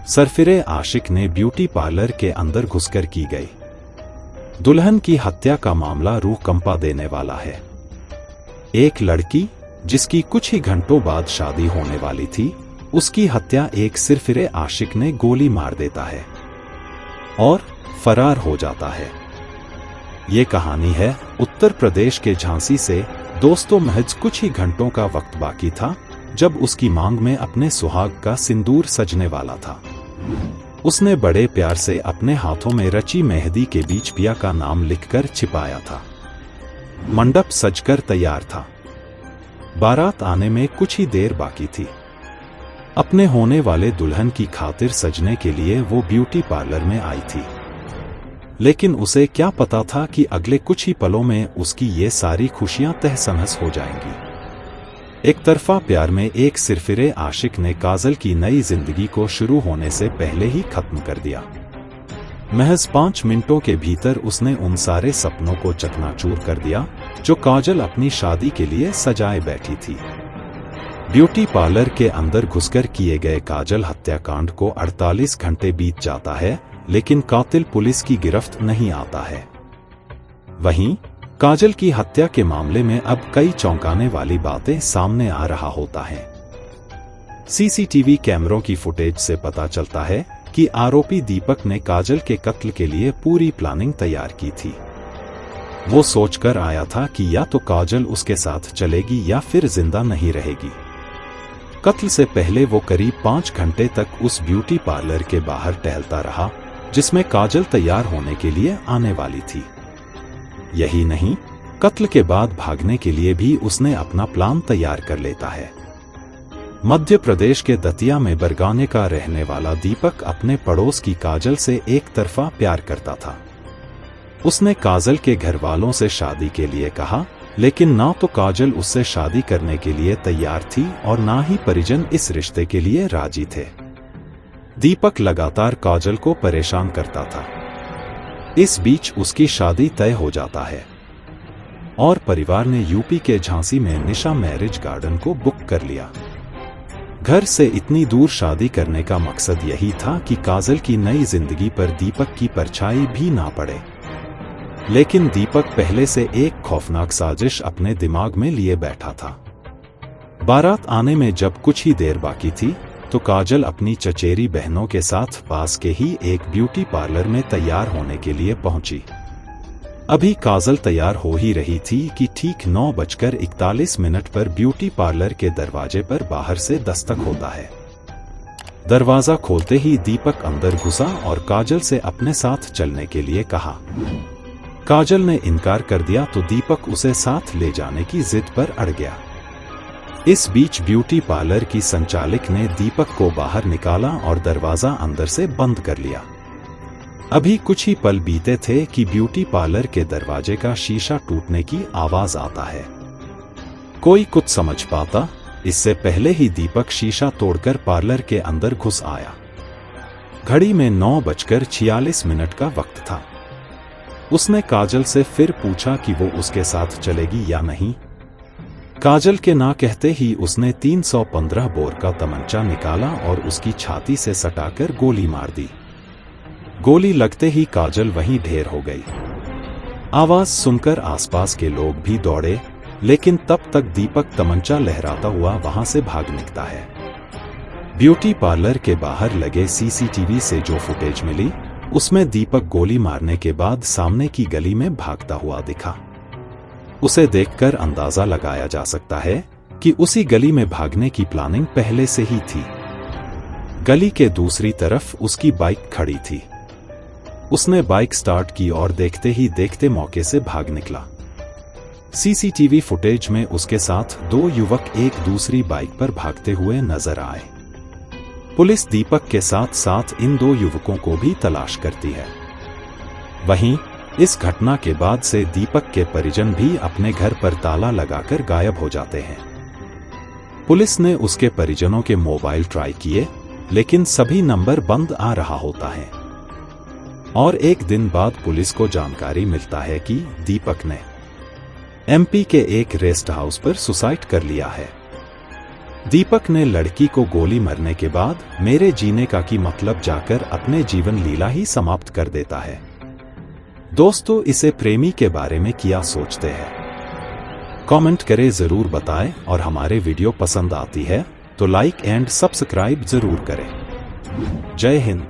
सरफिरे आशिक ने beauty parlour के अंदर घुसकर की गई दुल्हन की हत्या का मामला रूह कंपा देने वाला है। एक लड़की जिसकी कुछ ही घंटों बाद शादी होने वाली थी, उसकी हत्या एक सरफिरे आशिक ने गोली मार देता है और फरार हो जाता है। ये कहानी है उत्तर प्रदेश के झांसी से। दोस्तों, महज कुछ ही घंटों का वक्त बाकी था जब उसकी मांग में अपने सुहाग का सिंदूर सजने वाला था। उसने बड़े प्यार से अपने हाथों में रची मेहंदी के बीच पिया का नाम लिखकर छिपाया था। मंडप सजकर तैयार था। बारात आने में कुछ ही देर बाकी थी। अपने होने वाले दुल्हन की खातिर सजने के लिए वो ब्यूटी पार्लर में आई थी, लेकिन उसे क्या पता था कि अगले कुछ ही पलों में उसकी ये सारी खुशियां तहस-नहस हो जाएंगी। एक तरफा प्यार में एक सरफिरे आशिक ने काजल की नई जिंदगी को शुरू होने से पहले ही खत्म कर दिया। महज 5 मिनटों के भीतर उसने उन सारे सपनों को चकनाचूर कर दिया जो काजल अपनी शादी के लिए सजाए बैठी थी। ब्यूटी पार्लर के अंदर घुसकर किए गए काजल हत्याकांड को 48 घंटे बीत जाता है, लेकिन कातिल पुलिस की गिरफ्त नहीं आता है। वहीं काजल की हत्या के मामले में अब कई चौंकाने वाली बातें सामने आ रहा होता है। सीसीटीवी कैमरों की फुटेज से पता चलता है कि आरोपी दीपक ने काजल के कत्ल के लिए पूरी प्लानिंग तैयार की थी। वो सोचकर आया था कि या तो काजल उसके साथ चलेगी या फिर जिंदा नहीं रहेगी। कत्ल से पहले वो करीब 5 घंटे तक उस ब्यूटी पार्लर के बाहर टहलता रहा जिसमें काजल तैयार होने के लिए आने वाली थी। यही नहीं, कत्ल के बाद भागने के लिए भी उसने अपना प्लान तैयार कर लेता है। मध्य प्रदेश के दतिया में बरगाने का रहने वाला दीपक अपने पड़ोस की काजल से एक तरफा प्यार करता था। उसने काजल के घर वालों से शादी के लिए कहा, लेकिन ना तो काजल उससे शादी करने के लिए तैयार थी और ना ही परिजन इस रिश्ते के लिए राजी थे। दीपक लगातार काजल को परेशान करता था। इस बीच उसकी शादी तय हो जाता है और परिवार ने यूपी के झांसी में निशा मैरिज गार्डन को बुक कर लिया। घर से इतनी दूर शादी करने का मकसद यही था कि काजल की नई जिंदगी पर दीपक की परछाई भी ना पड़े। लेकिन दीपक पहले से एक खौफनाक साजिश अपने दिमाग में लिए बैठा था। बारात आने में जब कुछ ही देर बाकी थी तो काजल अपनी चचेरी बहनों के साथ पास के ही एक ब्यूटी पार्लर में तैयार होने के लिए पहुंची। अभी काजल तैयार हो ही रही थी कि ठीक 9:41 पर ब्यूटी पार्लर के दरवाजे पर बाहर से दस्तक होता है। दरवाजा खोलते ही दीपक अंदर घुसा और काजल से अपने साथ चलने के लिए कहा। काजल ने इनकार कर दिया तो दीपक उसे साथ ले जाने की जिद पर अड़ गया। इस बीच ब्यूटी पार्लर की संचालक ने दीपक को बाहर निकाला और दरवाजा अंदर से बंद कर लिया। अभी कुछ ही पल बीते थे कि ब्यूटी पार्लर के दरवाजे का शीशा टूटने की आवाज आता है। कोई कुछ समझ पाता इससे पहले ही दीपक शीशा तोड़कर पार्लर के अंदर घुस आया। घड़ी में 9:46 का वक्त था। उसने काजल से फिर पूछा कि वो उसके साथ चलेगी या नहीं। काजल के ना कहते ही उसने 315 बोर का तमंचा निकाला और उसकी छाती से सटाकर गोली मार दी। गोली लगते ही काजल वहीं ढेर हो गई। आवाज सुनकर आसपास के लोग भी दौड़े, लेकिन तब तक दीपक तमंचा लहराता हुआ वहां से भाग निकलता है। ब्यूटी पार्लर के बाहर लगे सीसीटीवी से जो फुटेज मिली उसमें दीपक गोली मारने के बाद सामने की गली में भागता हुआ दिखा। उसे देखकर अंदाजा लगाया जा सकता है कि उसी गली में भागने की प्लानिंग पहले से ही थी। गली के दूसरी तरफ उसकी बाइक खड़ी थी। उसने बाइक स्टार्ट की और देखते ही देखते मौके से भाग निकला। सीसीटीवी फुटेज में उसके साथ 2 युवक एक दूसरी बाइक पर भागते हुए नजर आए। पुलिस दीपक के साथ साथ इन 2 युवकों को भी तलाश करती है। वहीं इस घटना के बाद से दीपक के परिजन भी अपने घर पर ताला लगाकर गायब हो जाते हैं। पुलिस ने उसके परिजनों के मोबाइल ट्राई किए, लेकिन सभी नंबर बंद आ रहा होता है। और एक दिन बाद पुलिस को जानकारी मिलता है कि दीपक ने एमपी के एक रेस्ट हाउस पर सुसाइड कर लिया है। दीपक ने लड़की को गोली मरने के बाद मेरे जीने का की मतलब जाकर अपने जीवन लीला ही समाप्त कर देता है। दोस्तों, इसे प्रेमी के बारे में क्या सोचते हैं? कमेंट करें, जरूर बताएं, और हमारे वीडियो पसंद आती है तो लाइक एंड सब्सक्राइब जरूर करें। जय हिंद।